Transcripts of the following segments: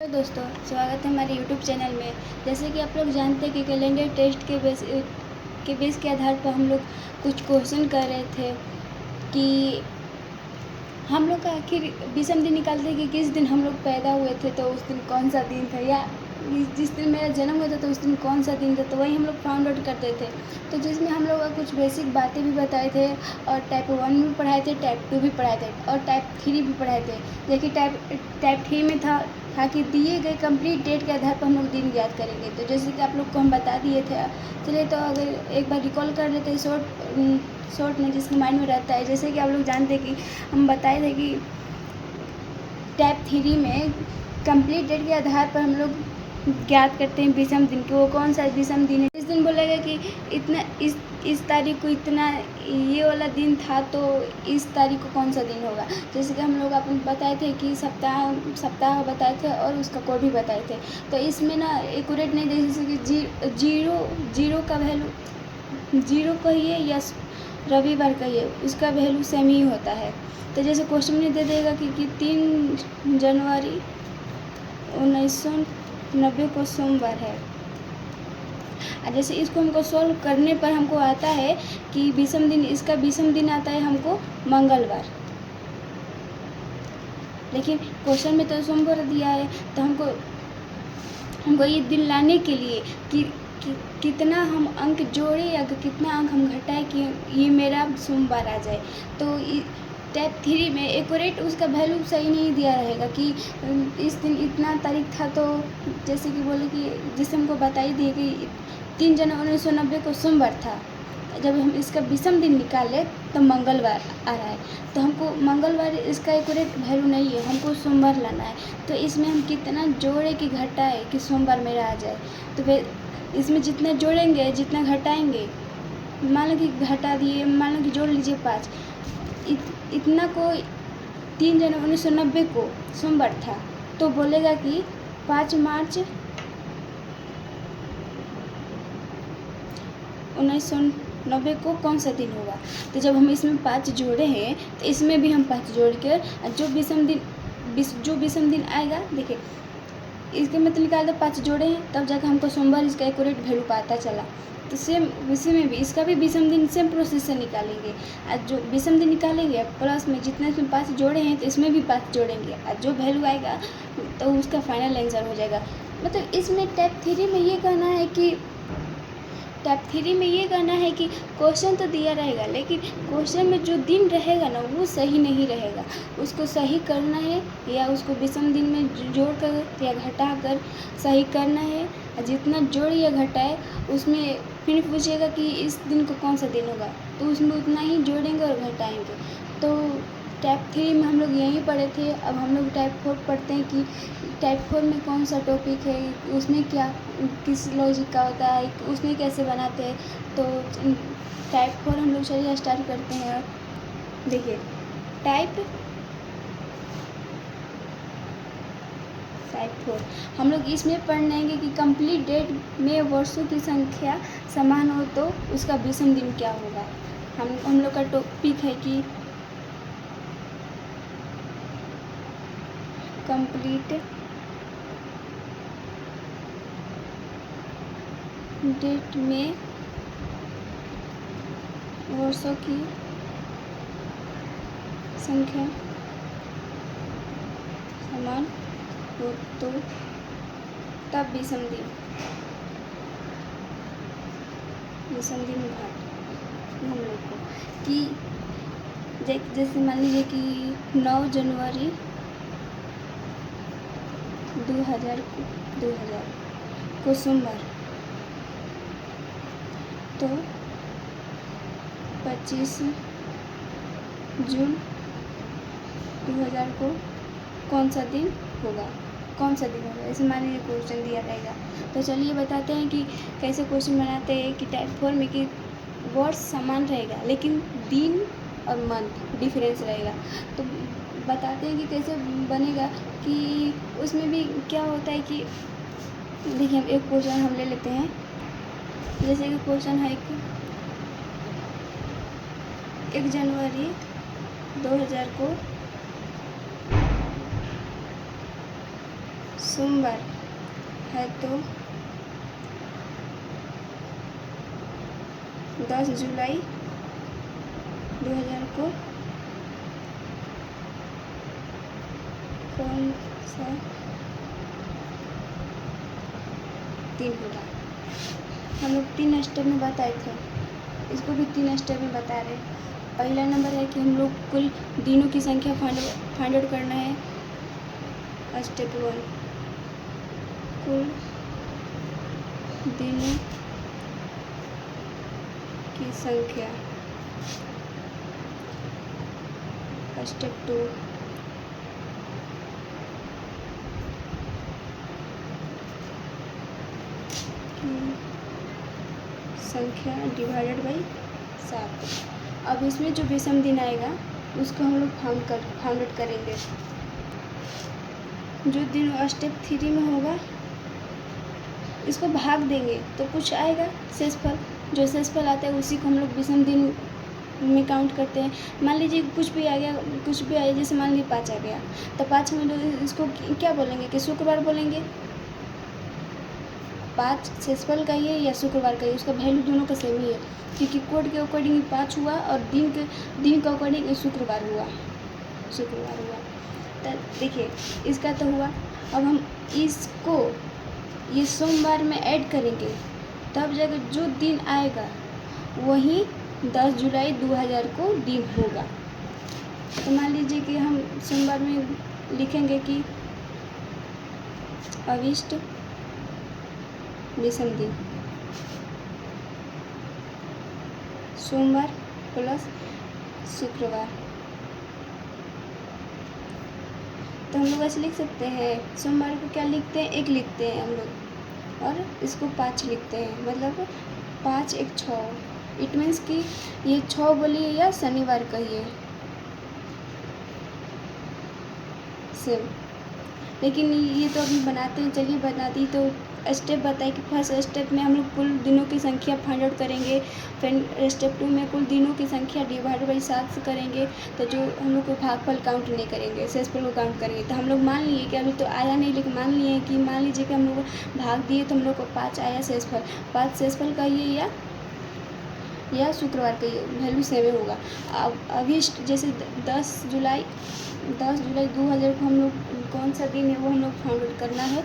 Hello दोस्तों, स्वागत है हमारे यूट्यूब चैनल में। जैसे कि आप लोग जानते हैं कि कैलेंडर टेस्ट के बेस के आधार पर हम लोग कुछ क्वेश्चन कर रहे थे कि हम लोग का आखिर विषम दिन निकालते हैं कि किस दिन हम लोग पैदा हुए थे, तो उस दिन कौन सा दिन था, या जिस दिन मेरा जन्म हुआ था तो उस दिन कौन सा दिन था, तो वही हम लोग फाउंड आउट करते थे। तो जिसमें हम लोग कुछ बेसिक बातें भी बताए थे, और टाइप 1 भी पढ़ाए थे, टाइप 2 भी पढ़ाए थे, और टाइप 3 भी पढ़ाए थे। देखिए टाइप 3 में था कि दिए गए कंप्लीट डेट के आधार पर हम लोग दिन याद करेंगे। तो जैसे कि आप लोग को हम बता दिए थे, चलिए तो अगर एक बार रिकॉल कर लेते हैं शॉर्ट में, जिसके माइंड में रहता है। जैसे कि आप लोग जानते हैं कि हम बताए थे कि टाइप 3 में कंप्लीट डेट के आधार पर हम लोग ज्ञात करते हैं विषम दिन कि वो कौन सा विषम दिन है। इस दिन बोलेगा कि इतना इस तारीख को इतना ये वाला दिन था, तो इस तारीख को कौन सा दिन होगा। जैसे कि हम लोग अपन बताए थे कि सप्ताह बताए थे और उसका कोड भी बताए थे। तो इसमें ना एक्यूरेट नहीं दे, जैसे कि जीरो का वैल्यू जीरो कहिए या रविवार कहिए, उसका वैल्यू सेम ही होता है। तो जैसे क्वेश्चन में दे देगा कि 3 जनवरी 1990 को सोमवार है। और जैसे इसको हमको सॉल्व करने पर हमको आता है कि विषम दिन, इसका विषम दिन आता है हमको मंगलवार। लेकिन क्वेश्चन में तो सोमवार दिया है, तो हमको ये दिन लाने के लिए कि कितना हम अंक जोड़े या कितना अंक हम घटाए कि ये मेरा सोमवार आ जाए। तो टाइप 3 में एक्यूरेट उसका वैल्यू सही नहीं दिया रहेगा कि इस दिन इतना तारीख था। तो जैसे कि बोले कि जिससे हमको बताई दी कि 3 जनवरी 1990 को सोमवार था, जब हम इसका विषम दिन निकाले तो मंगलवार आ रहा है। तो हमको मंगलवार इसका एक्यूरेट वैल्यू नहीं है, हमको सोमवार लाना है। तो इसमें हम कितना जोड़े कि घटाए कि सोमवार मेरा आ जाए। तो फिर इसमें जितना जोड़ेंगे जितना घटाएंगे, मान लो कि घटा दिए, मान लो कि जोड़ लीजिए 5, इतना को 3 जनवरी 1990 को सोमवार था, तो बोलेगा कि 5 मार्च 1990 को कौन सा दिन होगा। तो जब हम इसमें 5 जोड़े हैं तो इसमें भी हम 5 जोड़ कर जो विषम दिन आएगा, देखिए इसके मतलब निकाल दो, 5 जोड़े हैं तब जाकर हमको सोमवार इसका एक्यूरेट वैल्यू पता चला। तो सेम इसी में भी इसका भी विषम दिन सेम प्रोसेस से निकालेंगे। आज जो विषम दिन निकालेंगे प्लस में जितने इसमें 5 जोड़े हैं तो इसमें भी 5 जोड़ेंगे, और जो वैल्यू आएगा तो उसका फाइनल आंसर हो जाएगा। मतलब इसमें टाइप 3 में ये कहना है कि क्वेश्चन तो दिया रहेगा, लेकिन क्वेश्चन में जो दिन रहेगा ना वो सही नहीं रहेगा। उसको सही करना है, या उसको विषम दिन में जोड़ कर या घटा कर सही करना है। जितना जोड़ या घटाए उसमें फिर पूछेगा कि इस दिन को कौन सा दिन होगा, तो उसमें उतना ही जोड़ेंगे और घटाएंगे। तो टाइप 3 में हम लोग यहीं पढ़े थे। अब हम लोग टाइप 4 पढ़ते हैं कि टाइप 4 में कौन सा टॉपिक है, उसमें क्या किस लॉजिक का होता है, उसमें कैसे बनाते हैं। तो टाइप 4 हम लोग चलिए स्टार्ट करते हैं। देखिए टाइप 4 हम लोग इसमें पढ़ेंगे कि कंप्लीट डेट में वर्षों की संख्या समान हो तो उसका विषम दिन क्या होगा। हम लोग का टॉपिक है कि कंप्लीट डेट में वर्षों की संख्या समान हो तो तब विषम दिन घाट हम लोग को कि जैसे मान लीजिए कि 9 जनवरी 2000 को सोमवार, तो 25 जून 2000 को कौन सा दिन होगा। ऐसे मान लीजिए क्वेश्चन दिया रहेगा। तो चलिए बताते हैं कि कैसे क्वेश्चन बनाते हैं। कि टाइप 4 में कि वर्ष समान रहेगा लेकिन दिन और मंथ डिफरेंस रहेगा। तो बताते हैं कि कैसे बनेगा। कि उसमें भी क्या होता है कि देखिए हम एक क्वेश्चन हम ले लेते हैं। जैसे कि क्वेश्चन है कि 1 जनवरी 2000 को सोमवार है तो 10 जुलाई 2000 को कौन सा दिन होगा। हम लोग 3 स्टेप में बताए थे, इसको भी 3 स्टेप में बता रहे हैं। पहला नंबर है कि हम लोग कुल दिनों की संख्या फाइंड आउट करना है। स्टेप 1 कुल दिनों की संख्या। स्टेप 2 की संख्या डिवाइडेड बाई 7। अब इसमें जो विषम दिन आएगा उसको हम लोग फाउंड आउट करेंगे। जो दिन स्टेप 3 में होगा इसको भाग देंगे तो कुछ आएगा शेषफल। जो शेषफल आता है उसी को हम लोग विषम दिन में काउंट करते हैं। मान लीजिए कुछ भी आ गया, कुछ भी आया, जैसे मान लीजिए 5 आ गया तो 5 में लोग इसको क्या बोलेंगे कि शुक्रवार बोलेंगे। 5 शेषफल का ही है या शुक्रवार का ही, उसका वैल्यू दोनों का सेम ही है, क्योंकि कोड के अकॉर्डिंग 5 हुआ और दिन के अकॉर्डिंग शुक्रवार हुआ। तो देखिए इसका तो हुआ। अब हम इसको ये सोमवार में ऐड करेंगे तब जाकर जो दिन आएगा वही 10 जुलाई 2000 को दिन होगा। तो मान लीजिए कि हम सोमवार में लिखेंगे कि अविष्ट विषम दिन, सोमवार प्लस शुक्रवार। तो हम लोग ऐसे लिख सकते हैं, सोमवार को क्या लिखते हैं, 1 लिखते हैं हम लोग और इसको 5 लिखते हैं, मतलब 5 1 6। इट मीन्स कि ये 6 बोलिए या शनिवार कहिए सेम। लेकिन ये तो अभी बनाते हैं, चलिए बनाती तो स्टेप बताइए कि फर्स्ट स्टेप में हम लोग कुल दिनों की संख्या फाइंड आउट करेंगे। फिर स्टेप 2 में कुल दिनों की संख्या डिवाइड बाई 7 से करेंगे। तो जो हम लोग को भागफल काउंट नहीं करेंगे, शेषफल को काउंट करेंगे। तो हम लोग मान लिए कि अभी तो आया नहीं, लेकिन मान लीजिए कि हम लोग भाग दिए तो हम लोग को 5 आया शेषफल। 5 शेषफल का ये या शुक्रवार का ये वैल्यू सेम होगा। अब अभी जैसे 10 जुलाई 2000 को हम लोग कौन सा दिन है वो हम लोग फाइंड आउट करना है।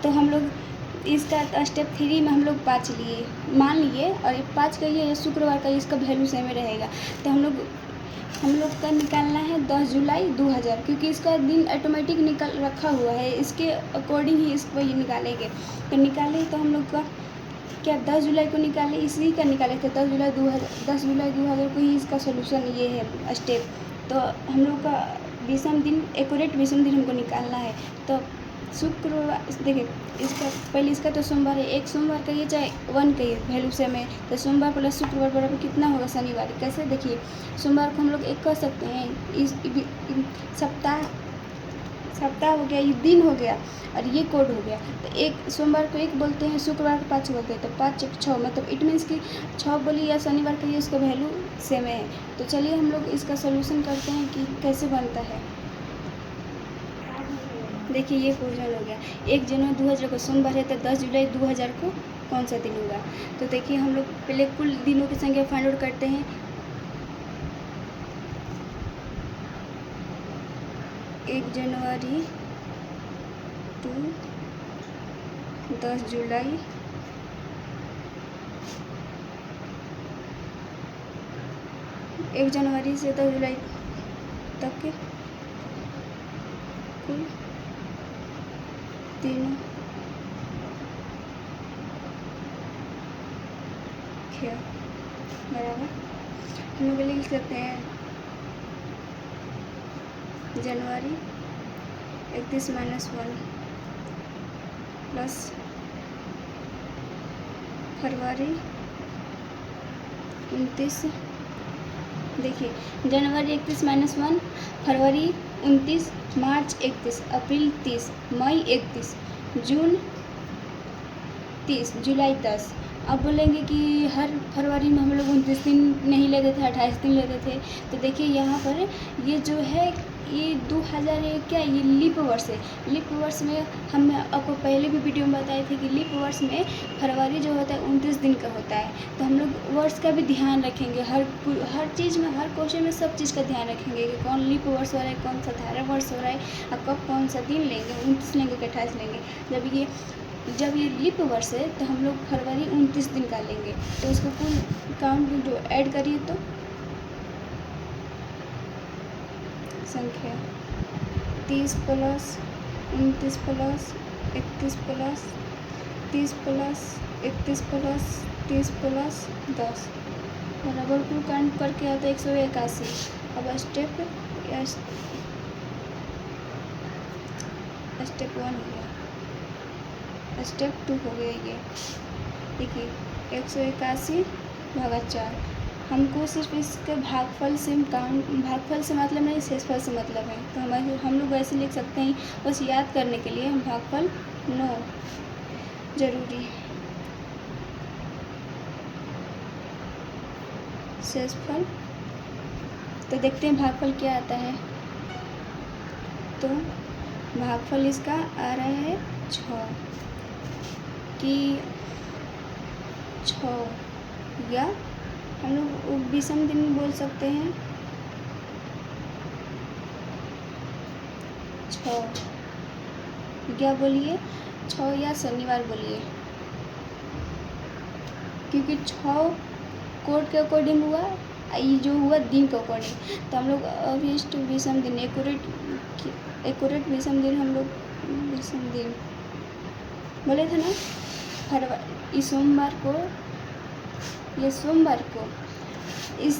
तो हम लोग इसका स्टेप 3 में हम लोग 5 लिए, मान लिए, और ये 5 का ये शुक्रवार का इसका वैल्यू सेम रहेगा। तो हम लोग का निकालना है 10 जुलाई 2000, क्योंकि इसका दिन ऑटोमेटिक निकल रखा हुआ है, इसके अकॉर्डिंग ही इसको ये निकालेंगे। तो निकाले तो हम लोग का क्या 10 जुलाई को निकाले, इसी का निकाले थे 10 जुलाई 2000 को ही इसका सोल्यूशन ये है स्टेप। तो हम लोग का विषम दिन, एक्यूरेट विषम दिन हमको निकालना है। तो शुक्रवार देखिए, इसका तो सोमवार है, एक सोमवार का ये चाहे 1 का ये वैल्यू सेम है। तो सोमवार प्लस शुक्रवार बराबर कितना होगा शनिवार। कैसे देखिए, सोमवार को हम लोग 1 कर सकते हैं, इस सप्ताह हो गया, ये दिन हो गया और ये कोड हो गया। तो एक सोमवार को 1 बोलते हैं, शुक्रवार को 5 बोलते हैं। तो 5 1 6, मतलब इट मीन्स कि 6 बोलिए या शनिवार का ये उसका वैल्यू सेम है। तो चलिए हम लोग इसका सोल्यूशन करते हैं कि कैसे बनता है। देखिए ये क्वेश्चन हो गया, 1 जनवरी 2000 को सोमवार है तो 10 जुलाई 2000 को कौन सा दिन होगा। तो देखिए हम लोग पहले कुल दिनों की संख्या फाइंड आउट करते हैं। 1 जनवरी टू 10 जुलाई 1 जनवरी से 10 जुलाई तक के कुल दिनों क्या बराबर हम लोग लिख सकते हैं जनवरी 31 - 1 प्लस फरवरी 29। देखिए जनवरी 31 - 1, फरवरी 29, मार्च 31, अप्रैल 30, मई 31, जून 30, जुलाई 10, अब बोलेंगे कि हर फरवरी में हम लोग 29 दिन नहीं लेते थे, 28 दिन लेते थे। तो देखिए यहाँ पर ये जो है ये 2000 क्या ये लीप वर्ष है। लीप वर्ष में हम आपको पहले भी वीडियो में बताए थे कि लीप वर्ष में फरवरी जो होता है 29 दिन का होता है। तो हम लोग वर्ष का भी ध्यान रखेंगे, हर चीज़ में, हर क्वेश्चन में सब चीज़ का ध्यान रखेंगे कि कौन लीप वर्ष हो रहा है, कौन साधारण वर्ष हो रहा है और कब कौन सा दिन लेंगे, 29 लेंगे कि 28 लेंगे। जब ये लीप वर्ष है तो हम लोग फरवरी 29 दिन का लेंगे। तो इसको कुल काउंट जो ऐड करिए तो संख्या 30 plus 29 plus 31 plus 30 plus 31 plus 30 plus 10 बराबर कुल काउंट करके आता है 181। अब स्टेप 1 हो गया, स्टेप 2 हो गया। ये देखिए 181 भागा 4। हमको सिर्फ इसके भागफल से मतलब नहीं, शेषफल से मतलब है। तो हम लोग ऐसे लिख सकते हैं, बस याद करने के लिए हम भागफल 9 जरूरी, शेषफल। तो देखते हैं भागफल क्या आता है। तो भागफल इसका आ रहा है 6 कि 6 या हम लोग विषम दिन बोल सकते हैं 6 क्या बोलिए 6 या शनिवार बोलिए, क्योंकि 6 कोड के अकॉर्डिंग हुआ, ये जो हुआ दिन के अकॉर्डिंग। तो हम लोग अभिष्ट विषम दिन, एक्यूरेट विषम दिन हम लोग विषम दिन बोले थे ना। फरवरी सोमवार को इस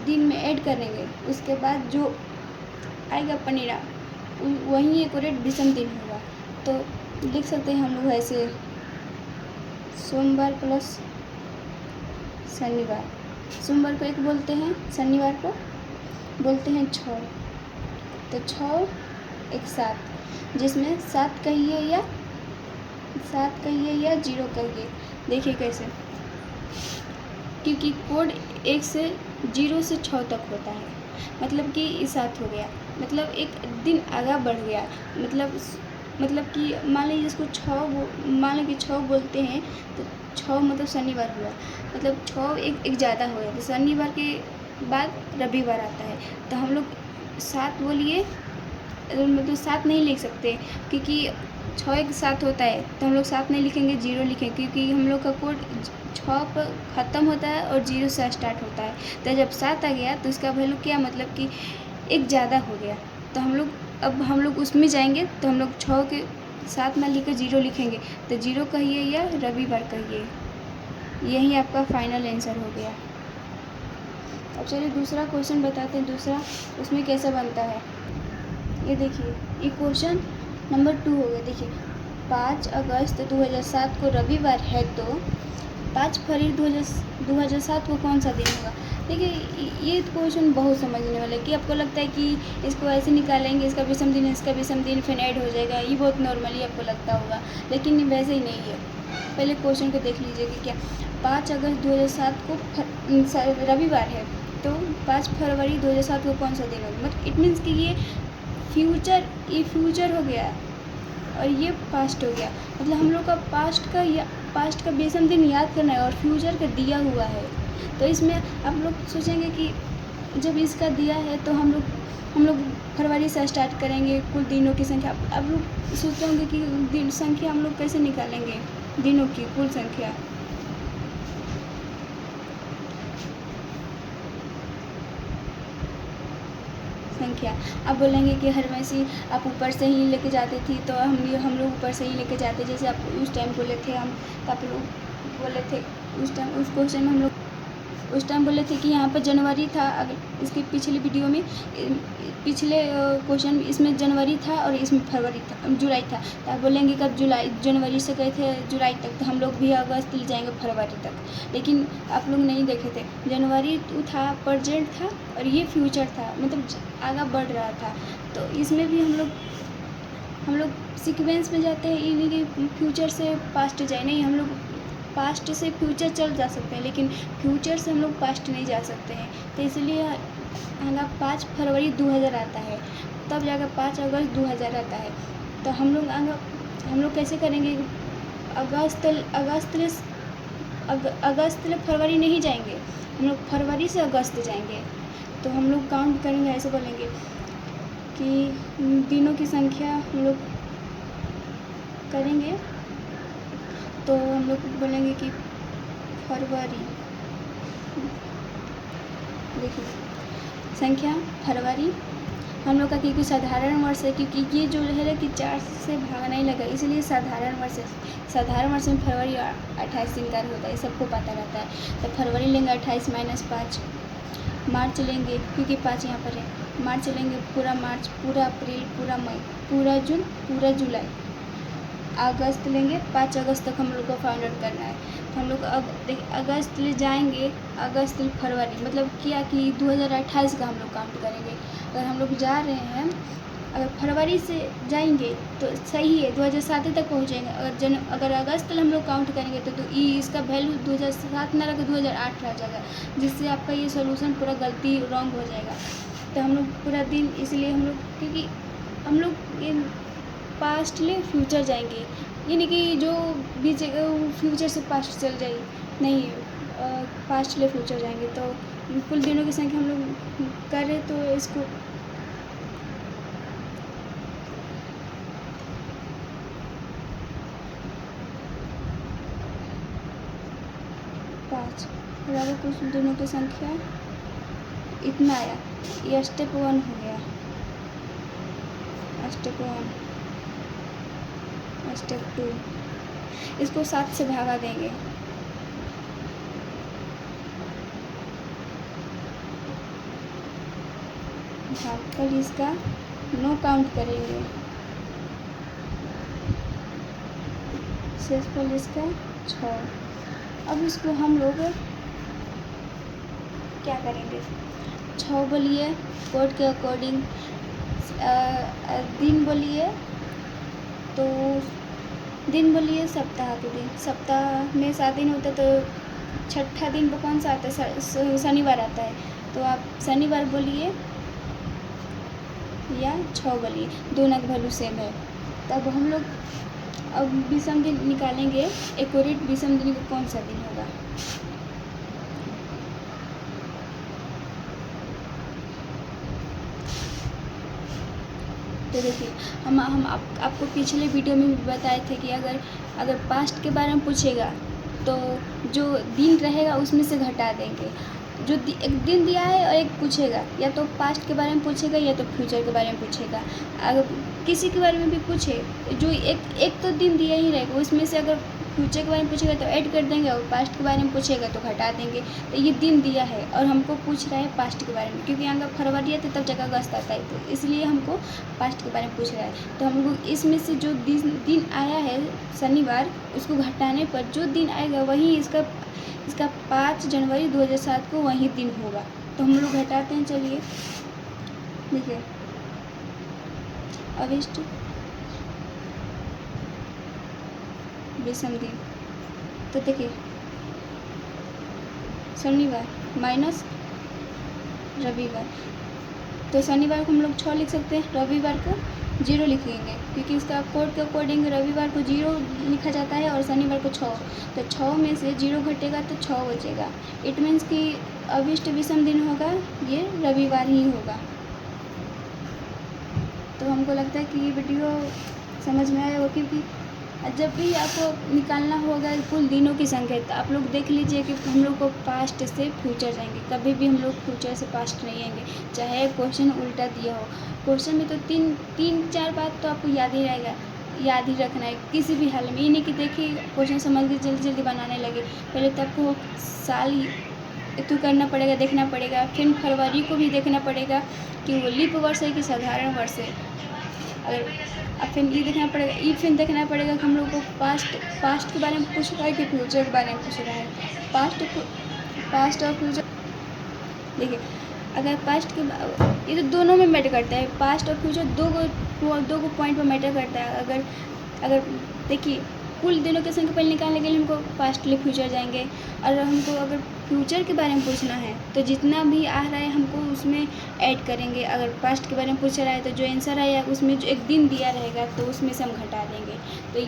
दिन में ऐड करेंगे, उसके बाद जो आएगा परिणाम वही एक्यूरेट विषम दिन होगा। तो लिख सकते हैं हम लोग ऐसे सोमवार प्लस शनिवार। सोमवार को 1 बोलते हैं, शनिवार को बोलते हैं 6। तो 6 1 7, जिसमें 7 कहिए या 0 कहिए। देखिए कैसे, क्योंकि कोड 1 से 0 से 6 तक होता है, मतलब कि 7 हो गया, मतलब एक दिन आगे बढ़ गया। मतलब कि मान लीजिए इसको 6 बोलते हैं तो 6 मतलब शनिवार हुआ, मतलब 6 एक ज़्यादा हो गया। तो शनिवार के बाद रविवार आता है। तो हम लोग 7 बोलिए, मतलब 7 नहीं लिख सकते, क्योंकि 6 1 7 होता है। तो हम लोग 7 नहीं लिखेंगे, 0 लिखेंगे, क्योंकि हम लोग का कोड 6 पर ख़त्म होता है और 0 से स्टार्ट होता है। तो जब 7 आ गया तो इसका वैल्यू क्या, मतलब कि एक ज़्यादा हो गया। तो हम लोग उसमें जाएंगे। तो हम लोग 6 के 7 ना लिखकर 0 लिखेंगे। तो 0 कहिए या रविवार कहिए, यही आपका फाइनल आंसर हो गया। अब चलिए दूसरा क्वेश्चन बताते हैं। दूसरा उसमें कैसा बनता है, ये देखिए। ये क्वेश्चन नंबर 2 हो गया। देखिए 5 अगस्त 2007 को रविवार है, तो 5 फरवरी 2007 को कौन सा दिन होगा। देखिए ये क्वेश्चन बहुत समझने वाला है, कि आपको लगता है कि इसको ऐसे निकालेंगे, इसका विषम दिन फिर ऐड हो जाएगा, ये बहुत नॉर्मली आपको लगता होगा, लेकिन वैसे ही नहीं है। पहले क्वेश्चन को देख लीजिए कि क्या 5 अगस्त 2007 को रविवार है, तो 5 फरवरी 2007 को कौन सा दिन होगा। मतलब इट मीन्स कि ये फ्यूचर हो गया और ये पास्ट हो गया। मतलब हम लोग का पास्ट का विषम दिन याद करना है और फ्यूचर का दिया हुआ है। तो इसमें आप लोग सोचेंगे कि जब इसका दिया है तो हम लोग फरवरी से स्टार्ट करेंगे, कुल दिनों की संख्या। आप लोग सोचते होंगे कि दिन संख्या हम लोग कैसे निकालेंगे, दिनों की कुल संख्या। आप बोलेंगे कि हरमेसी आप ऊपर से ही लेके जाती थी, तो हम लोग ऊपर से ही लेके जाते। जैसे आप उस टाइम बोले थे, आप लोग बोले थे उस टाइम, उस क्वेश्चन में हम लोग उस टाइम बोले थे कि यहाँ पर जनवरी था। अगर इसके पिछले वीडियो में, पिछले क्वेश्चन इसमें जनवरी था और इसमें जुलाई था। तो आप बोलेंगे कब जनवरी से गए थे जुलाई तक, तो हम लोग भी अगस्त ले जाएंगे फरवरी तक। लेकिन आप लोग नहीं देखे थे, जनवरी था, प्रेजेंट था और ये फ्यूचर था, मतलब आगे बढ़ रहा था। तो इसमें भी हम लोग सीक्वेंस में जाते हैं, इन्हीं के फ्यूचर से पास्ट जाए नहीं, हम लोग पास्ट से फ्यूचर चल जा सकते हैं, लेकिन फ्यूचर से हम लोग पास्ट नहीं जा सकते हैं। तो इसलिए हमारा 5 फरवरी 2000 आता है, तब जाकर 5 अगस्त 2000 आता है। तो हम लोग कैसे करेंगे? अगस्त ले फरवरी नहीं जाएंगे, हम लोग फरवरी से अगस्त जाएंगे। तो हम लोग काउंट करेंगे, ऐसे बोलेंगे कि दिनों की संख्या हम लोग करेंगे। तो हम लोग बोलेंगे कि फरवरी, देखिए संख्या फरवरी हम लोग का क्योंकि साधारण वर्ष है, क्योंकि ये जो है कि 4 से भागा नहीं लगा, इसलिए साधारण वर्ष है। साधारण वर्ष में फरवरी 28 दिन कार्य होता है, सबको पता रहता है। तो फरवरी लेंगे 28 - 5, मार्च लेंगे क्योंकि 5 यहाँ पर है, मार्च लेंगे पूरा मार्च, पूरा अप्रैल, पूरा मई, पूरा जून, पूरा जुलाई। अगस्त लेंगे 5 अगस्त तक हम लोग को फाइंड आउट करना है। तो हम लोग अगस्त ले जाएंगे, अगस्त फरवरी, मतलब क्या कि 2028 का हम लोग काउंट करेंगे। अगर हम लोग जा रहे हैं, अगर फरवरी से जाएंगे तो सही है, 2007 तक पहुँचेंगे। अगर अगस्त हम लोग काउंट करेंगे तो इसका वैल्यू 2007 ना रखा 2008 रह जाएगा, जिससे आपका ये सोल्यूशन पूरा गलती रॉन्ग हो जाएगा। तो हम लोग पूरा दिन, इसलिए हम लोग, क्योंकि हम लोग ये पास्ट ले फ्यूचर जाएंगे, यानी कि जो भी जगह वो फ्यूचर से पास्ट चल जाएगी, नहीं पास्ट ले फ्यूचर जाएंगे। तो कुल दिनों की संख्या हम लोग करें तो इसको पाँच बराबर कुल दिनों की संख्या इतना आया। ये स्टेप 1 हो गया, स्टेप 1, स्टेप 2, इसको 7 से भागा देंगे। भागकर इसका 9 काउंट करेंगे, शेषफल इसका 6। अब इसको हम लोग क्या करेंगे? 6 बोलिए कोड के अकॉर्डिंग, दिन बोलिए तो दिन बोलिए सप्ताह के दिन, सप्ताह में 7 दिन होता है, तो छठा दिन पर कौन सा आता है? शनिवार आता है। तो आप शनिवार बोलिए या 6 बोलिए, दोनों का वैल्यू सेम है। तब हम लोग अब विषम दिन निकालेंगे, एक्यूरेट विषम दिन का कौन सा दिन होगा? तो देखिए हम आपको पिछले वीडियो में भी बताए थे कि अगर पास्ट के बारे में पूछेगा तो जो दिन रहेगा उसमें से घटा देंगे। जो एक दिन दिया है और एक पूछेगा, या तो पास्ट के बारे में पूछेगा या तो फ्यूचर के बारे में पूछेगा। अगर किसी के बारे में भी पूछे, जो एक तो दिन दिया ही रहेगा, उसमें से अगर फ्यूचर के बारे में पूछेगा तो ऐड कर देंगे, और पास्ट के बारे में पूछेगा तो घटा देंगे। तो ये दिन दिया है और हमको पूछ रहा है पास्ट के बारे में, क्योंकि अगर फरवरी है तो तब जगह अगस्त आता है, तो इसलिए हमको पास्ट के बारे में पूछ रहा है। तो हम लोग इसमें से जो दिन आया है शनिवार, उसको घटाने पर जो दिन आएगा वही इसका 5 जनवरी 2007 को वही दिन होगा। तो हम लोग घटाते हैं, चलिए देखिए अविष्ट विषम दिन। तो देखिए शनिवार माइनस रविवार, तो शनिवार को हम लोग 6 लिख सकते हैं, रविवार को 0 लिखेंगे, क्योंकि इसका कोड के अकॉर्डिंग रविवार को 0 लिखा जाता है और शनिवार को 6। तो 6 में से 0 घटेगा तो 6 बचेगा। इट मीन्स कि अविष्ट विषम दिन होगा ये रविवार ही होगा। तो हमको लगता है कि ये वीडियो समझ में आया होगा, क्योंकि जब भी आपको निकालना होगा कुल दिनों की संख्या, तो आप लोग देख लीजिए कि हम लोग को पास्ट से फ्यूचर जाएंगे, कभी भी हम लोग फ्यूचर से पास्ट नहीं आएंगे, चाहे क्वेश्चन उल्टा दिया हो। क्वेश्चन में तो 3-4 बात तो आपको याद ही रहेगा, याद ही रखना है किसी भी हाल में। ये नहीं कि देखिए क्वेश्चन समझ के जल्दी जल्दी बनाने लगे, पहले तो आपको साल तो करना पड़ेगा, देखना पड़ेगा, फिर फरवरी को भी देखना पड़ेगा कि वो लीप वर्ष है कि साधारण वर्ष है। अगर अब फिर ये देखना पड़ेगा, ये फिर देखना पड़ेगा कि हम लोग को पास्ट के बारे में पूछ रहा है कि फ्यूचर के बारे में पूछ रहा है। पास्ट और फ्यूचर, देखिए अगर पास्ट के, ये तो दोनों में मैटर करता है, पास्ट और फ्यूचर दो को पॉइंट पर मैटर करता है। अगर देखिए कुल दिनों के संख्याफल निकालने के लिए हमको पास्ट ले फ्यूचर जाएंगे। और हमको अगर फ्यूचर के बारे में पूछना है तो जितना भी आ रहा है हमको उसमें ऐड करेंगे। अगर पास्ट के बारे में पूछा रहा है तो जो आंसर आया उसमें जो एक दिन दिया रहेगा तो उसमें से हम घटा देंगे। तो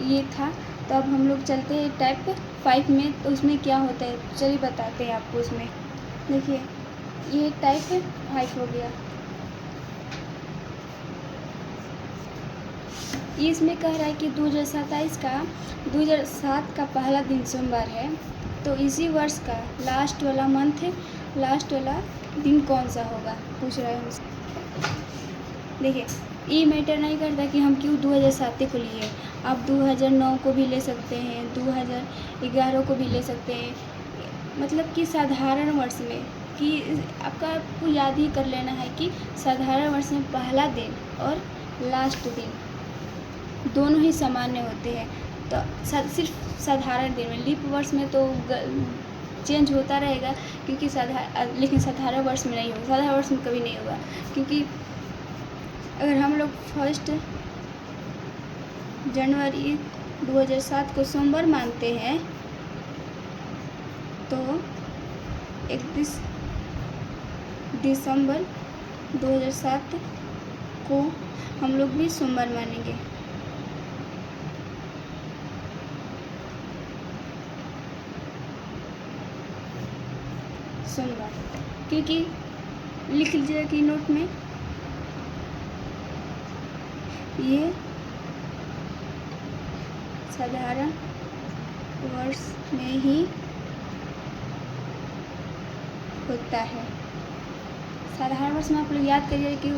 ये था। तो अब हम लोग चलते हैं टाइप 5 में। तो उसमें क्या होता है चलिए बताते हैं आपको। उसमें देखिए ये टाइप 5 हो गया। ये इसमें कह रहा है कि 2007 का पहला दिन सोमवार है, तो इसी वर्ष का लास्ट वाला दिन कौन सा होगा पूछ रहा है हमसे। देखिए ये मैटर नहीं करता कि हम क्यों 2007 को लिए। आप 2009 को भी ले सकते हैं, 2011 को भी ले सकते हैं। मतलब कि साधारण वर्ष में कि आपको याद ही कर लेना है कि साधारण वर्ष में पहला दिन और लास्ट दिन दोनों ही सामान्य होते हैं। तो सिर्फ साधारण दिन में, लीप वर्ष में तो चेंज होता रहेगा क्योंकि लेकिन साधारण वर्ष में नहीं होगा। साधारण वर्ष में कभी नहीं होगा क्योंकि अगर हम लोग 1 जनवरी 2007 को सोमवार मानते हैं तो 31 दिसंबर 2007 को हम लोग भी सोमवार मानेंगे। सोमवार क्योंकि लिख लीजिएगा कि नोट में ये साधारण वर्ष में ही होता है। साधारण वर्ष में आप लोग याद करिए कि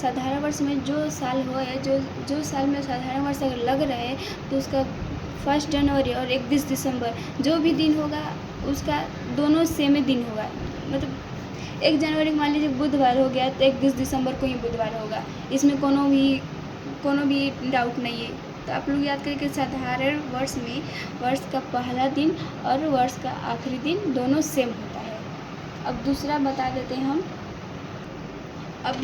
साधारण वर्ष में जो साल हो है, जो साल में साधारण वर्ष अगर लग रहा है तो उसका 1 जनवरी और 31 दिसंबर जो भी दिन होगा उसका दोनों सेम ही दिन होगा। मतलब 1 जनवरी को मान लीजिए बुधवार हो गया तो 31 दिसंबर को ही बुधवार होगा। इसमें कोनो भी डाउट नहीं है। तो आप लोग याद करिए कि साधारण वर्ष में वर्ष का पहला दिन और वर्ष का आखिरी दिन दोनों सेम होता है। अब दूसरा बता देते हैं हम। अब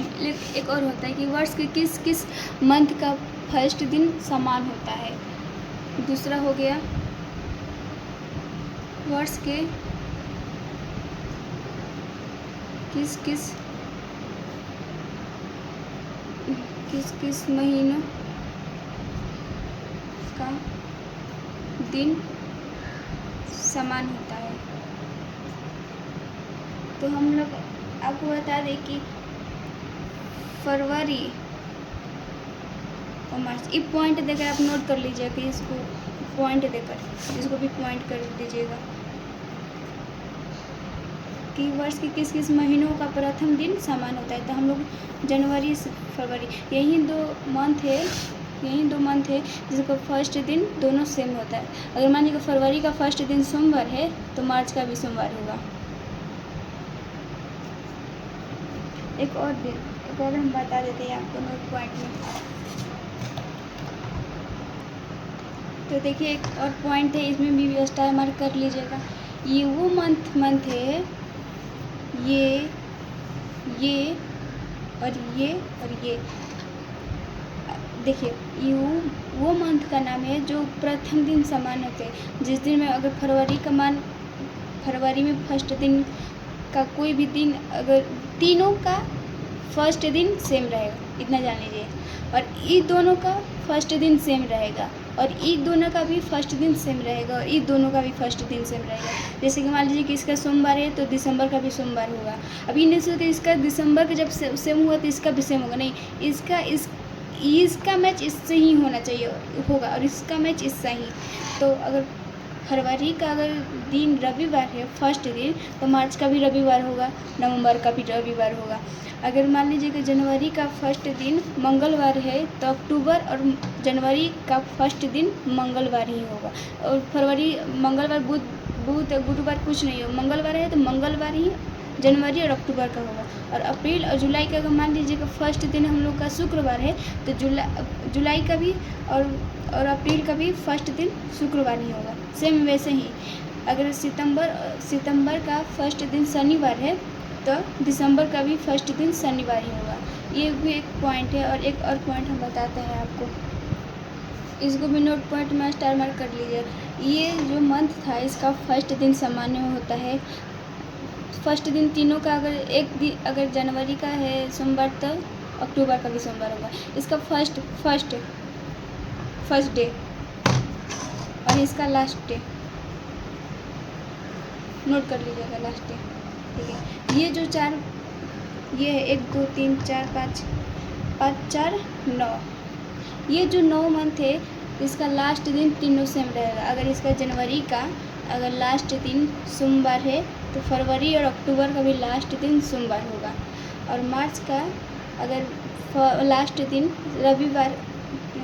एक और होता है कि वर्ष के किस मंथ का फर्स्ट दिन समान होता है। दूसरा हो गया वर्ष के किस महीनों का दिन समान होता है। तो हम लोग आपको बता दें कि फरवरी और मार्च, ये पॉइंट देकर आप नोट कर लीजिएगा कि इसको पॉइंट देकर इसको भी पॉइंट कर दीजिएगा कि वर्ष के किस महीनों का प्रथम दिन समान होता है। तो हम लोग जनवरी से फरवरी यही दो मंथ है जिसका फर्स्ट दिन दोनों सेम होता है। अगर मान लीजिए फरवरी का फर्स्ट दिन सोमवार है तो मार्च का भी सोमवार होगा। एक और हम बता देते हैं आपको नोट पॉइंट में। तो देखिए एक और पॉइंट है, इसमें भी स्टार मार्क कर लीजिएगा। ये वो मंथ है, ये और ये देखिए ये वो मंथ का नाम है जो प्रथम दिन समान होते हैं। जिस दिन में अगर फरवरी में फर्स्ट दिन का कोई भी दिन अगर तीनों का फर्स्ट दिन सेम रहेगा, इतना जान लीजिए। और ये दोनों का फर्स्ट दिन सेम रहेगा और ये दोनों का भी फर्स्ट दिन सेम रहेगा और ये दोनों का भी फर्स्ट दिन सेम रहेगा। जैसे कि मान लीजिए कि इसका सोमवार है तो दिसंबर का भी सोमवार होगा। अब ये नहीं सोचते इसका दिसंबर का जब सेम हुआ तो इसका भी सेम होगा, नहीं, इसका मैच इससे ही होना चाहिए होगा और इसका मैच इससे ही। तो अगर फरवरी का अगर दिन रविवार है फर्स्ट दिन तो मार्च का भी रविवार होगा, नवंबर का भी रविवार होगा। अगर मान लीजिए कि जनवरी का फर्स्ट दिन मंगलवार है तो अक्टूबर और जनवरी का फर्स्ट दिन मंगलवार ही होगा। और फरवरी मंगलवार बुधवार कुछ नहीं होगा, मंगलवार है तो मंगलवार ही जनवरी और अक्टूबर का होगा। और अप्रैल और जुलाई का अगर मान लीजिए कि फर्स्ट दिन हम लोग का शुक्रवार है तो जुलाई का भी और अप्रैल का भी फर्स्ट दिन शुक्रवार ही होगा। सेम वैसे ही अगर सितंबर का फर्स्ट दिन शनिवार है तो दिसंबर का भी फर्स्ट दिन शनिवार ही होगा। ये भी एक पॉइंट है। और एक और पॉइंट हम बताते हैं आपको। इसको भी नोट पॉइंट में स्टार मार्क कर लीजिए। ये जो मंथ था इसका फर्स्ट दिन सामान्य होता है। फर्स्ट दिन तीनों का अगर एक दिन अगर जनवरी का है सोमवार तो अक्टूबर का भी सोमवार होगा। इसका फर्स्ट डे और इसका लास्ट डे नोट कर लीजिएगा, लास्ट डे। ठीक है, ये जो ये है 1 2 3 4 5 4 9, ये जो 9 मंथ है इसका लास्ट दिन तीनों सेम रहेगा। अगर इसका जनवरी का अगर लास्ट दिन सोमवार है तो फरवरी और अक्टूबर का भी लास्ट दिन सोमवार होगा। और मार्च का अगर लास्ट दिन रविवार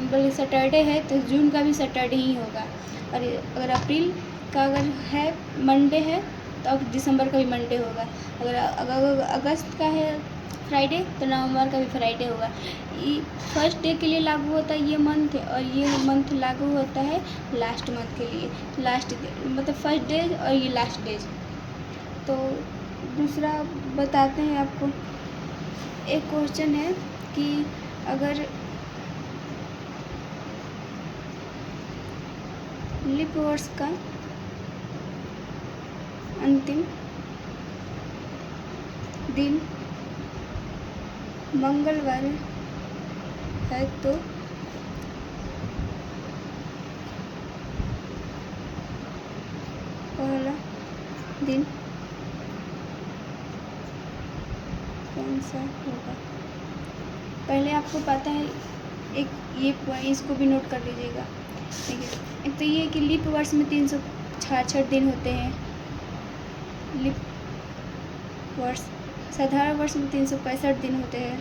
बल्कि सैटरडे है तो जून का भी सैटरडे ही होगा। और अगर अप्रैल का अगर है मंडे है तो अब दिसंबर का भी मंडे होगा। अगर अगस्त का है फ्राइडे तो नवंबर का भी फ्राइडे होगा। ये फर्स्ट डे के लिए लागू होता है ये मंथ, और ये मंथ लागू होता है लास्ट मंथ के लिए, लास्ट मतलब फर्स्ट डे और ये लास्ट डे। तो दूसरा बताते हैं आपको, एक क्वेश्चन है कि अगर लीप वर्ष का अंतिम दिन मंगलवार है तो पहला दिन कौन सा होगा। पहले आपको पता है इसको भी नोट कर लीजिएगा। ठीक है, एक तो ये कि लीप वर्ष में 366 दिन होते हैं। लीप वर्ष साधारण वर्ष में 365 दिन होते हैं।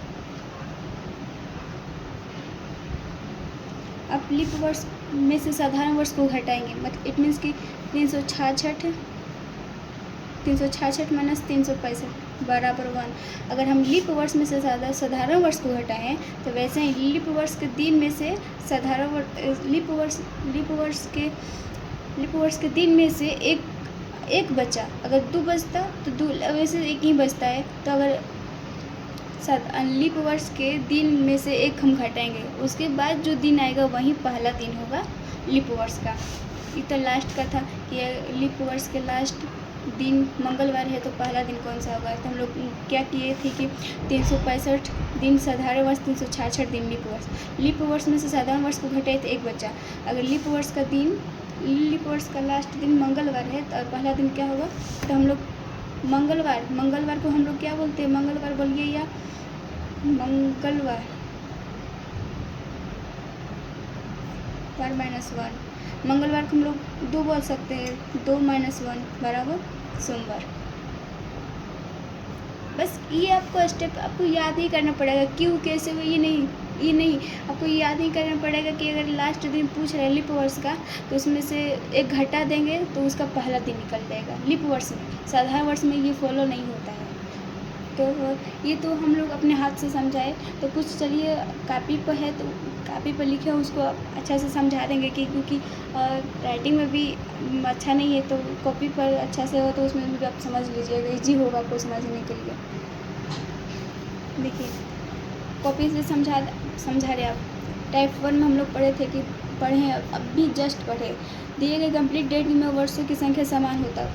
अब लीप वर्ष में से साधारण वर्ष को घटाएंगे, मतलब इट मीन्स कि 366 माइनस 365 बराबर 1। अगर हम लीप वर्ष में से साधारण वर्ष को घटाएं तो वैसे ही लीप वर्ष के दिन में से लीप वर्ष के दिन में से एक बचा, अगर 2 बचता तो 2 वैसे एक ही बचता है। तो अगर लीप वर्ष के दिन में से एक हम घटाएंगे, उसके बाद जो दिन आएगा वही पहला दिन होगा लीप वर्ष का। ये तो लास्ट का था कि लीप वर्ष के लास्ट दिन मंगलवार है तो पहला दिन कौन सा होगा। तो हम लोग क्या किए थे कि 365 दिन साधारण वर्ष, 366 दिन लीप वर्ष में से साधारण वर्ष को घटाए तो एक बचा। अगर लीप वर्ष का लास्ट दिन मंगलवार है तो पहला दिन क्या होगा। तो हम लोग मंगलवार को हम लोग क्या बोलते हैं, मंगलवार बोलिए या मंगलवार -1। मंगलवार को हम लोग 2 बोल सकते हैं, 2 - 1 बराबर सोमवार। बस ये आपको स्टेप आपको याद ही करना पड़ेगा, क्यों कैसे हुआ ये नहीं आपको याद ही करना पड़ेगा कि अगर लास्ट दिन पूछ रहे लीप वर्ष का तो उसमें से एक घटा देंगे तो उसका पहला दिन निकल जाएगा। लीप वर्ष में, साधारण वर्ष में ये फॉलो नहीं होता है। तो ये तो हम लोग अपने हाथ से समझाए, तो कुछ चलिए कापी पर है तो कापी पर लिखे उसको अच्छा से समझा देंगे कि क्योंकि राइटिंग में भी अच्छा नहीं है तो कॉपी पर अच्छा से हो तो उसमें भी आप समझ लीजिएगा, ईजी होगा आपको समझने के लिए। देखिए कॉपी से समझा रहे आप। टाइप 1 में हम लोग पढ़े अब भी जस्ट पढ़े, दिए गए कंप्लीट डेट में वर्षों की संख्या समान होता।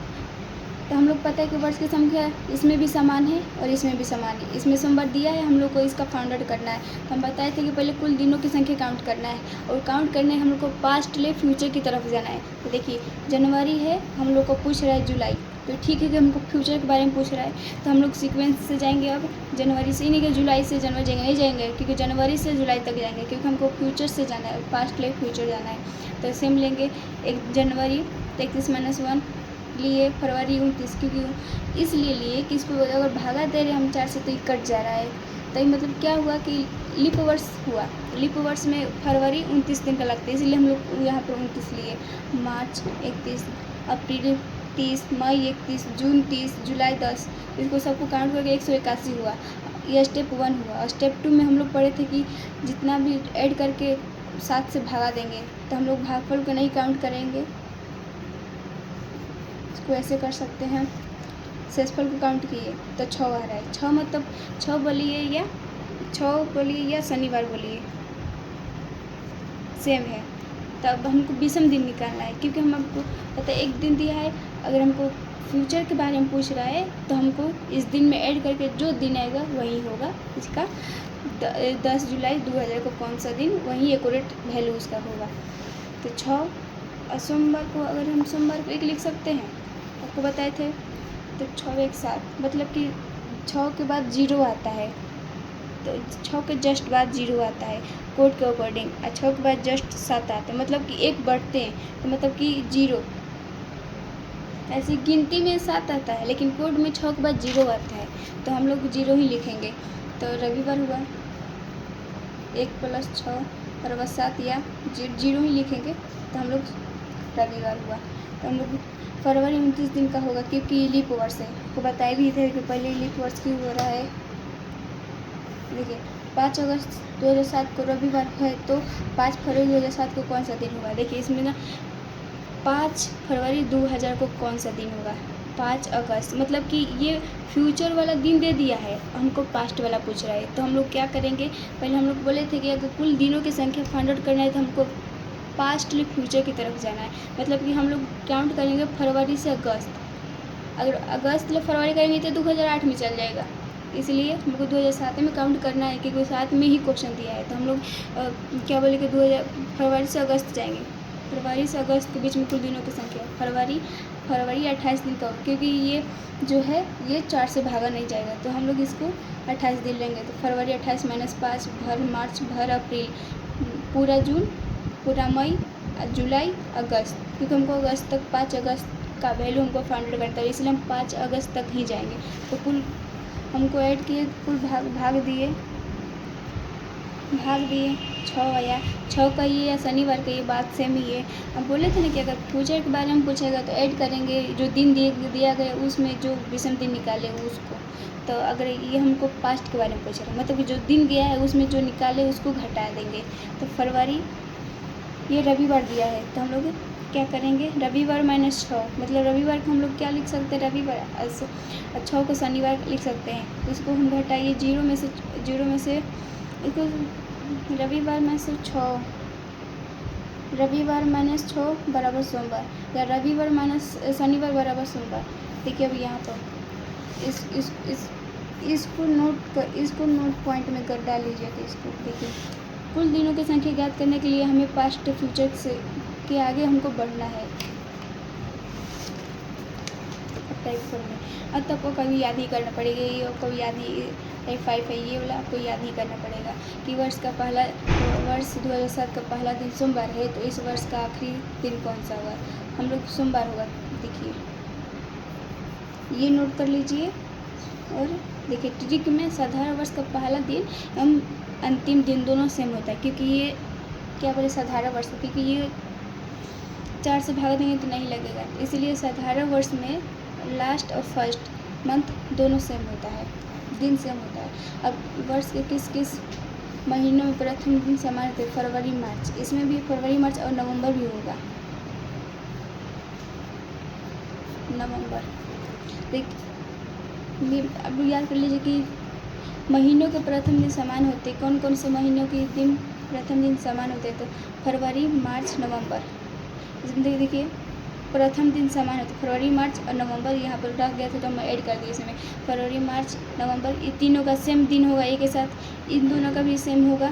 तो हम लोग पता है कि वर्ष की संख्या इसमें भी समान है और इसमें भी समान है। इसमें सोमवार दिया है, हम लोग को इसका फाउंडेड करना है। तो हम बताए थे कि पहले कुल दिनों की संख्या काउंट करना है, और काउंट करने हम लोग को पास्ट ले फ्यूचर की तरफ जाना है। तो देखिए जनवरी है, हम लोग को पूछ रहा है जुलाई, तो ठीक है कि हमको फ्यूचर के बारे में पूछ रहा है तो हम लोग सीक्वेंस से जाएंगे। अब जनवरी से ही नहीं कि जुलाई से जनवरी जाएंगे, नहीं जाएंगे, क्योंकि जनवरी से जुलाई तक जाएंगे, क्योंकि हमको फ्यूचर से जाना है, पास्ट ले फ्यूचर जाना है। तो सेम लेंगे, 1 जनवरी 31 - 1 लिए, फरवरी 29, क्योंकि इसलिए लिए कि इसको अगर भागा दे रहे हम 4 से तो ये कट जा रहा है। तो ये मतलब क्या हुआ कि लीप वर्ष हुआ। लीप वर्ष में फरवरी 29 दिन का लगता है, इसलिए हम लोग यहाँ पर 29 लिए। मार्च 31, अप्रैल 30, मई 31, जून 30, जुलाई 10, इसको सबको काउंट करके 181 हुआ। यह स्टेप 1 हुआ। स्टेप 2 में हम लोग पढ़े थे कि जितना भी ऐड करके 7 से भागा देंगे, तो हम लोग भागफल को नहीं काउंट करेंगे, इसको ऐसे कर सकते हैं। शेषफल को काउंट किए तो 6 आ रहा है। 6 मतलब 6 बोलिए या शनिवार बोलिए, सेम है। तो अब हमको विषम दिन निकालना है, क्योंकि हम आपको पता है एक दिन दिया है। अगर हमको फ्यूचर के बारे में पूछ रहा है तो हमको इस दिन में ऐड करके जो दिन आएगा वही होगा इसका। 10 जुलाई 2000 को कौन सा दिन, वही एक्यूरेट वैल्यू उसका होगा। तो 6 और सोमवार को अगर हम सोमवार को 1 लिख सकते हैं, आपको बताए थे। तो 6 1 7, मतलब कि 6 के बाद 0 आता है, तो 6 के जस्ट बाद 0 आता है कोड के अकॉर्डिंग, और 6 के बाद जस्ट 7 आता है, मतलब कि 1 बढ़ते हैं, तो मतलब कि 0। ऐसी गिनती में 7 आता है, लेकिन कोड में 6 के बाद 0 आता है, तो हम लोग 0 ही लिखेंगे। तो रविवार हुआ 1 + 6 बराबर 7, या 0 ही लिखेंगे, तो हम लोग रविवार हुआ। तो हम लोग फरवरी 29 दिन का होगा, क्योंकि ये लीप वर्ष है। आपको बताए भी थे कि पहले लीप वर्ष क्यों हो रहा है। देखिए 5 अगस्त 2007 को रविवार है, तो 5 फरवरी 2007 को कौन सा दिन होगा। देखिए इसमें ना 5 फरवरी 2000 को कौन सा दिन होगा, 5 अगस्त, मतलब कि ये फ्यूचर वाला दिन दे दिया है, हमको पास्ट वाला पूछ रहा है। तो हम लोग क्या करेंगे, पहले हम लोग बोले थे कि अगर कुल दिनों की संख्या फाइंड आउट करना है तो हमको पास्ट ले फ्यूचर की तरफ जाना है। मतलब कि हम लोग काउंट करेंगे फरवरी से अगस्त। अगर अगस्त ले फरवरी करेंगे तो 2008 में चल जाएगा, इसलिए हमको 2007 में काउंट करना है, क्योंकि 7 में ही क्वेश्चन दिया है। तो हम लोग क्या बोले कि 2000 फरवरी से अगस्त जाएंगे। फरवरी से अगस्त के बीच में कुल दिनों की संख्या फरवरी 28 दिन का, क्योंकि ये जो है ये 4 से भागा नहीं जाएगा, तो हम लोग इसको 28 दिन लेंगे। तो फरवरी 28 - 5 भर मार्च भर अप्रैल पूरा जून पूरा मई जुलाई अगस्त, क्योंकि हमको अगस्त तक 5 अगस्त का वैल्यू हमको फाइंड आउट करता है, इसलिए हम 5 अगस्त तक ही जाएंगे। तो कुल हमको ऐड किए, कुल भाग दिए 6 आया। 6 का ये या शनिवार का ये बात सेम ही है। हम बोले थे ना कि अगर फ्यूचर के बारे में पूछेगा तो ऐड करेंगे, जो दिन दिया गया उसमें जो विषम दिन निकाले उसको। तो अगर ये हमको पास्ट के बारे में पूछ रहा है, मतलब कि जो दिन गया है उसमें जो निकाले उसको घटा देंगे। तो फरवरी ये रविवार दिया है, तो हम लोग क्या करेंगे, रविवार -6, मतलब रविवार को हम लोग क्या लिख सकते हैं, रविवार 6 को शनिवार लिख सकते हैं। इसको हम घटाइए 0 में से इसको रविवार -6 बराबर सोमवार, या रविवार शनिवार बराबर सोमवार। देखिए अभी यहाँ पर इसको नोट पॉइंट में कर डाल लीजिए। तो इसको देखिए, कुल दिनों की संख्या ज्ञात करने के लिए हमें पास्ट फ्यूचर से के आगे हमको बढ़ना है। टाइप करना, अब तक को कभी याद ही करना पड़ेगा, ये कभी याद ही टाइप 5 है, ये वाला आपको याद ही करना पड़ेगा कि वर्ष 2007 का पहला दिन सोमवार है, तो इस वर्ष का आखिरी दिन कौन सा होगा, हम लोग सोमवार होगा। देखिए ये नोट कर लीजिए। और देखिए ट्रिक में साधारण वर्ष का पहला दिन एवं अंतिम दिन दोनों सेम होता है, क्योंकि ये क्या बोले साधारण वर्ष, क्योंकि ये 4 से भाग देंगे तो नहीं लगेगा, इसलिए साधारण वर्ष में लास्ट और फर्स्ट मंथ दोनों सेम होता है, दिन सेम होता है। अब वर्ष के किस महीनों में प्रथम दिन समान थे, फरवरी मार्च, इसमें भी फरवरी मार्च और नवंबर भी होगा। नवंबर अब याद कर लीजिए कि महीनों के प्रथम दिन समान होते, कौन कौन से महीनों के दिन प्रथम दिन समान होते, तो फरवरी मार्च नवंबर। इसमें देखिए प्रथम दिन समान होते, फरवरी मार्च और नवंबर यहाँ पर रख गया था तो मैं ऐड कर दिया इसमें। फरवरी मार्च नवंबर ये तीनों का सेम दिन होगा एक के साथ, इन दोनों का भी सेम होगा,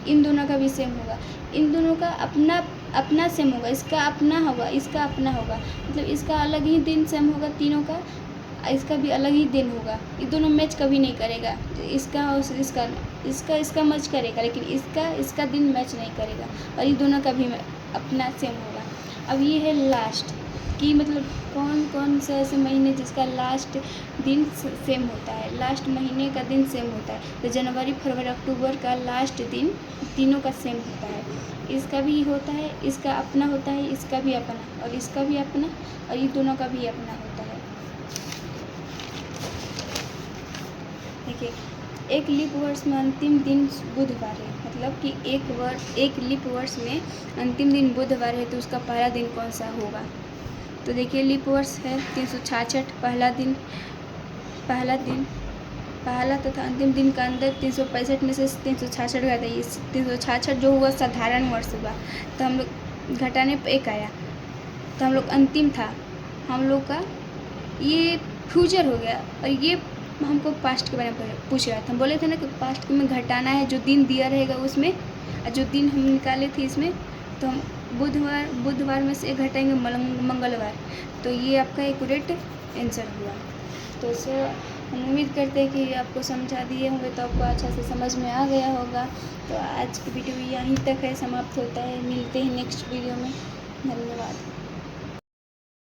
इन दोनों का भी सेम होगा, इन दोनों का अपना सेम होगा, इसका अपना होगा, इसका अपना होगा, मतलब इसका अलग ही दिन सेम होगा तीनों का, इसका भी अलग ही दिन होगा। ये दोनों मैच कभी नहीं करेगा, इसका और इसका मैच करेगा, लेकिन इसका दिन मैच नहीं करेगा, और ये दोनों का भी अपना सेम होगा। अब ये है लास्ट कि मतलब कौन से ऐसे महीने जिसका लास्ट दिन सेम होता है, लास्ट महीने का दिन सेम होता है। तो जनवरी फरवरी अक्टूबर का लास्ट दिन तीनों का सेम होता है, इसका भी होता है, इसका अपना होता है, इसका भी अपना, और इसका भी अपना, और ये दोनों का भी अपना होता है। देखिए एक लीप वर्ष में अंतिम दिन बुधवार है, मतलब कि एक लीप वर्ष में अंतिम दिन बुधवार है, तो उसका पहला दिन कौन सा होगा। तो देखिए लीप वर्ष है 366, पहला तथा अंतिम दिन का अंदर 365 में से 366 घटाइए, 366 जो हुआ साधारण वर्ष हुआ। तो हम लोग घटाने पे 1 आया, तो हम लोग अंतिम था हम लोग का, ये फ्यूचर हो गया और ये हमको पास्ट के बारे में पूछ रहा था। हम बोले थे ना कि पास्ट में घटाना है, जो दिन दिया रहेगा उसमें, और जो दिन हम निकाले थे इसमें, तो हम बुधवार में से घटाएंगे मंगलवार, तो ये आपका एक्यूरेट आंसर हुआ। तो सर हम उम्मीद करते हैं कि आपको समझा दिए होंगे, तो आपको अच्छा से समझ में आ गया होगा। तो आज की वीडियो यहीं तक है, समाप्त होता है। मिलते हैं नेक्स्ट वीडियो में। धन्यवाद।